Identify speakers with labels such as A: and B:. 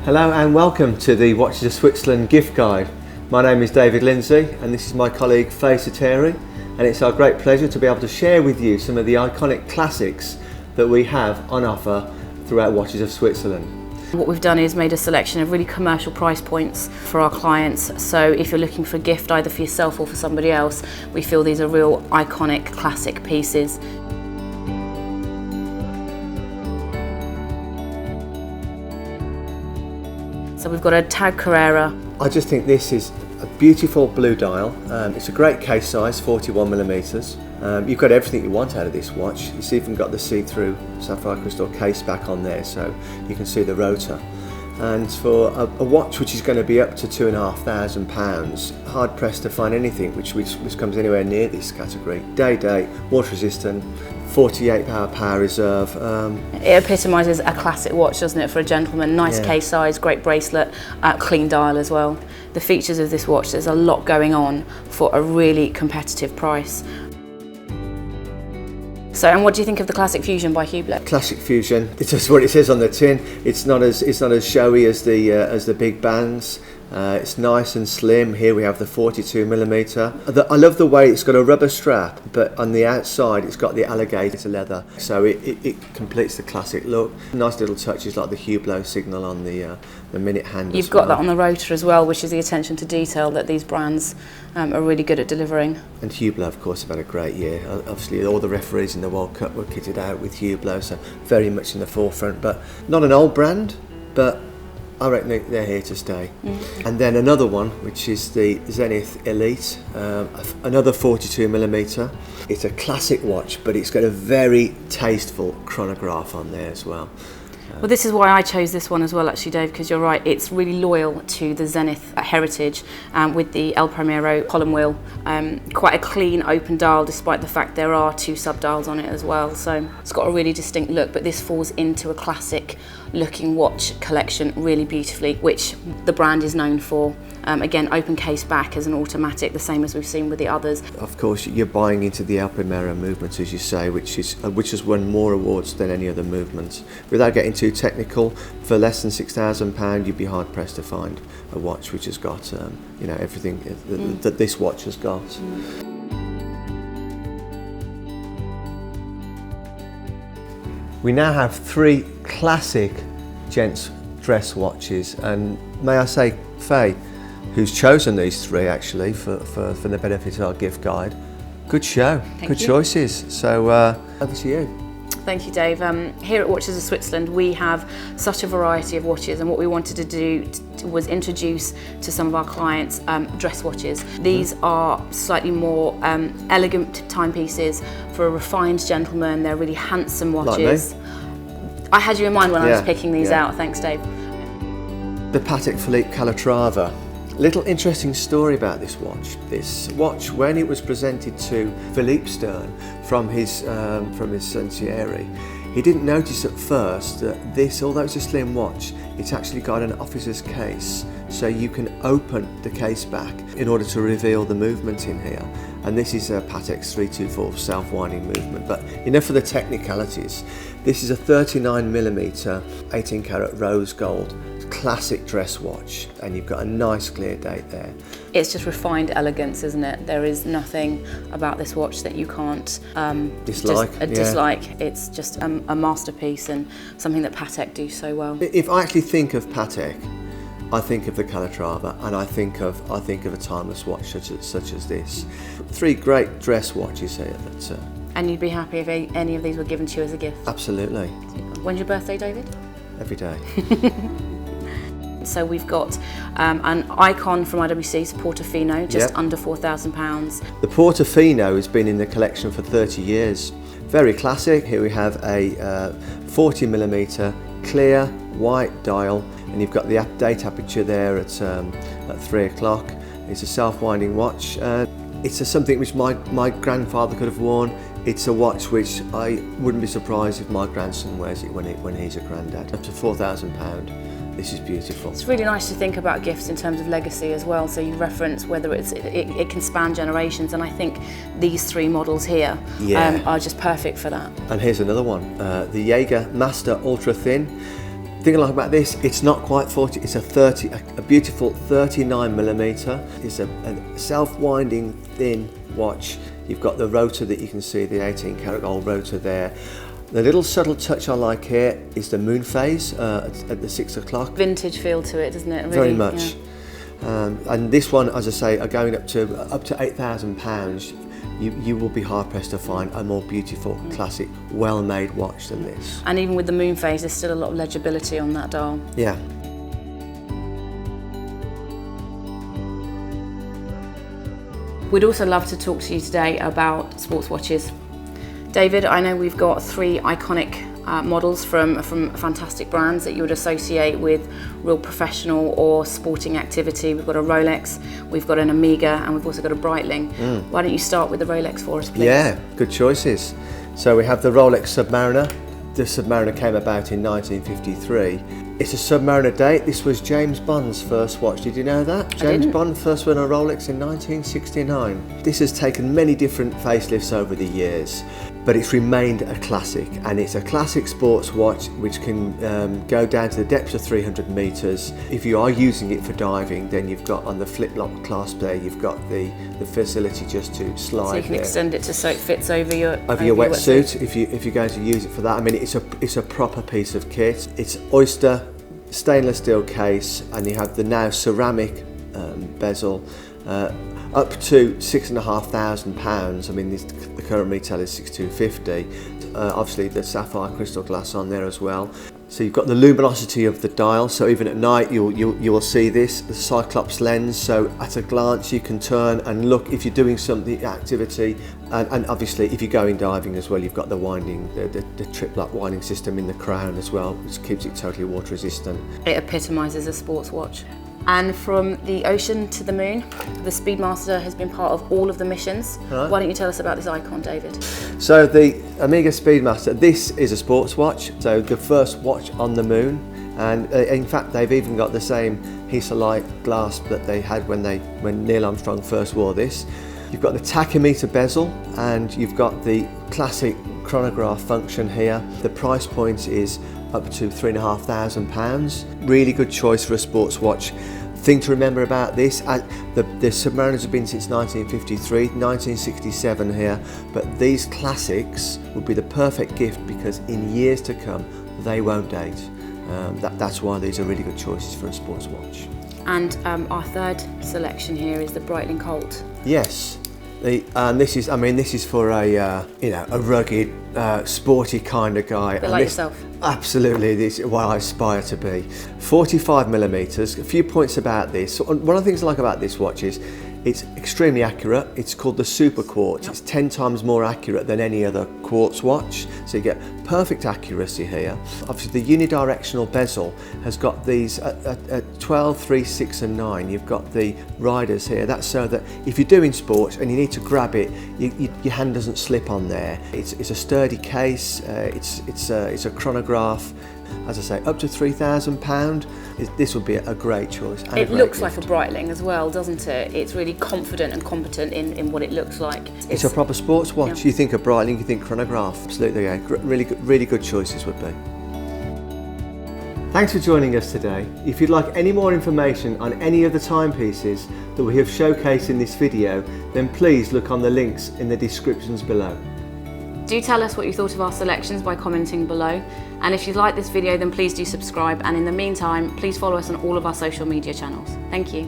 A: Hello and welcome to the Watches of Switzerland gift guide. My name is David Lindsay and this is my colleague Faye Soteri, and it's our great pleasure to be able to share with you some of the iconic classics that we have on offer throughout Watches of Switzerland.
B: What we've done is made a selection of really commercial price points for our clients. So if you're looking for a gift either for yourself or for somebody else, we feel these are real iconic classic pieces. So we've got a Tag Carrera.
A: I just think this is a beautiful blue dial. It's a great case size, 41mm. You've got everything you want out of this watch. It's even got the see-through sapphire crystal case back on there, so you can see the rotor. And for a watch which is going to be up to £2,500, hard pressed to find anything which comes anywhere near this category. Day, water resistant, 48 hour power reserve.
B: It epitomises a classic watch, doesn't it, for a gentleman? Nice case size, great bracelet, clean dial as well. The features of this watch, there's a lot going on for a really competitive price. So, and what do you think of the Classic Fusion by Hublot?
A: Classic Fusion, it's just what it says on the tin. It's not as showy as the big bands. It's nice and slim. Here we have the 42mm. I love the way it's got a rubber strap, but on the outside it's got the alligator leather, so it completes the classic look. Nice little touches like the Hublot signal on the minute hand.
B: You've got that on the rotor as well, which is the attention to detail that these brands are really good at delivering.
A: And Hublot, of course, have had a great year. Obviously, all the referees in the World Cup were kitted out with Hublot, so very much in the forefront. But not an old brand, but I reckon they're here to stay. And then another one, which is the Zenith Elite, another 42mm. It's a classic watch, but it's got a very tasteful chronograph on there as well.
B: Well, this is why I chose this one as well, actually, Dave, because you're right, it's really loyal to the Zenith heritage with the El Primero column wheel. Quite a clean, open dial, despite the fact there are two sub-dials on it as well. So it's got a really distinct look, but this falls into a classic looking watch collection really beautifully, which the brand is known for. Again, open case back as an automatic, the same as we've seen with the others.
A: Of course, you're buying into the El Primero movement, as you say, which has won more awards than any other movement. Without getting too technical, for less than £6,000, you'd be hard pressed to find a watch which has got everything that this watch has got. We now have three classic gents dress watches, and may I say, Faye, who's chosen these three actually for the benefit of our gift guide. Good show, good choices. So over to you.
B: Thank you, Dave. Here at Watches of Switzerland, we have such a variety of watches, and what we wanted to do was introduce to some of our clients dress watches. These are slightly more elegant timepieces for a refined gentleman. They're really handsome watches.
A: Like me.
B: I had you in mind when I was picking these out. Thanks, Dave.
A: The Patek Philippe Calatrava. Little interesting story about this watch. This watch, when it was presented to Philippe Stern from his son Thierry, he didn't notice at first that this, although it's a slim watch, it's actually got an officer's case, so you can open the case back in order to reveal the movement in here. And this is a Patek's 324 self-winding movement. But enough of the technicalities. This is a 39mm 18 karat rose gold classic dress watch, and you've got a nice clear date there.
B: It's just refined elegance, isn't it? There is nothing about this watch that you can't dislike. It's just a masterpiece and something that Patek do so well.
A: If I actually think of Patek, I think of the Calatrava, and I think of a timeless watch such as this. Three great dress watches here.
B: And you'd be happy if any of these were given to you as a gift?
A: Absolutely.
B: When's your birthday, David?
A: Every day.
B: So we've got an icon from IWC, it's a Portofino, just under £4,000.
A: The Portofino has been in the collection for 30 years. Very classic. Here we have a 40mm clear white dial, and you've got the date aperture there at 3 o'clock. It's a self-winding watch. It's something which my grandfather could have worn. It's a watch which I wouldn't be surprised if my grandson wears it when he's a granddad. Up to £4,000. This is beautiful. It's
B: really nice to think about gifts in terms of legacy as well. So you reference whether it can span generations, and I think these three models here are just perfect for that.
A: And here's another one, the Jaeger Master Ultra Thin. thing I like about this, it's not quite 40, it's a beautiful 39mm. It's a self-winding thin watch. You've got the rotor that you can see, the 18 karat gold rotor there. The little subtle touch I like here is the moon phase at the 6 o'clock.
B: Vintage feel to it, doesn't it? Really,
A: very much.
B: Yeah.
A: And this one, as I say, are going up to £8,000. You will be hard pressed to find a more beautiful, classic, well-made watch than this.
B: And even with the moon phase, there's still a lot of legibility on that dial.
A: Yeah.
B: We'd also love to talk to you today about sports watches. David, I know we've got 3 iconic models from fantastic brands that you would associate with real professional or sporting activity. We've got a Rolex, we've got an Omega, and we've also got a Breitling. Why don't you start with the Rolex for us, please?
A: Yeah, good choices. So we have the Rolex Submariner. The Submariner came about in 1953. It's a Submariner date. This was James Bond's first watch. Did you know that? James Bond first won a Rolex in 1969. This has taken many different facelifts over the years, but it's remained a classic, and it's a classic sports watch which can go down to the depths of 300 meters. If you are using it for diving, then you've got on the flip-lock clasp there, you've got the facility just to slide.
B: So you can
A: there.
B: Extend it so it fits over your
A: wetsuit if you're going to use it for that. I mean, it's a proper piece of kit. It's oyster stainless steel case, and you have the now ceramic bezel. Up to £6,500. I mean, the current retail is $6,250. Obviously, the sapphire crystal glass on there as well. So you've got the luminosity of the dial. So even at night, you will see this, the Cyclops lens. So at a glance, you can turn and look if you're doing something activity, and obviously if you're going diving as well, you've got the winding, the trip-lock winding system in the crown as well, which keeps it totally water resistant.
B: It epitomises a sports watch. And from the ocean to the moon, the Speedmaster has been part of all of the missions. Right. Why don't you tell us about this icon, David?
A: So the Omega Speedmaster, this is a sports watch, so the first watch on the moon, and in fact they've even got the same Hesalite clasp that they had when Neil Armstrong first wore this. You've got the tachymeter bezel, and you've got the classic chronograph function here. The price point is up to £3,500. Really good choice for a sports watch. Thing to remember about this, the Submariners have been since 1953, 1967 here, but these classics would be the perfect gift because in years to come they won't date. That's why these are really good choices for a sports watch.
B: And our third selection here is the Breitling Colt.
A: Yes. And this is for a rugged, sporty kind of guy.
B: Like yourself.
A: Absolutely, this is what I aspire to be. 45mm. A few points about this. One of the things I like about this watch is it's extremely accurate. It's called the Super Quartz. It's 10 times more accurate than any other quartz watch. So you get perfect accuracy here. Obviously the unidirectional bezel has got these at 12, 3, 6 and 9. You've got the riders here. That's so that if you're doing sports and you need to grab it, your hand doesn't slip on there. It's a sturdy case. It's a chronograph. As I say, up to £3,000. This would be a great choice.
B: It looks like a Breitling as well, doesn't it? It's really confident and competent in what it looks like.
A: It's a proper sports watch. Yeah. You think of Breitling, you think chronograph. Absolutely, yeah. Really good choices would be. Thanks for joining us today. If you'd like any more information on any of the timepieces that we have showcased in this video, then please look on the links in the descriptions below.
B: Do tell us what you thought of our selections by commenting below. And if you like this video, then please do subscribe. And in the meantime, please follow us on all of our social media channels. Thank you.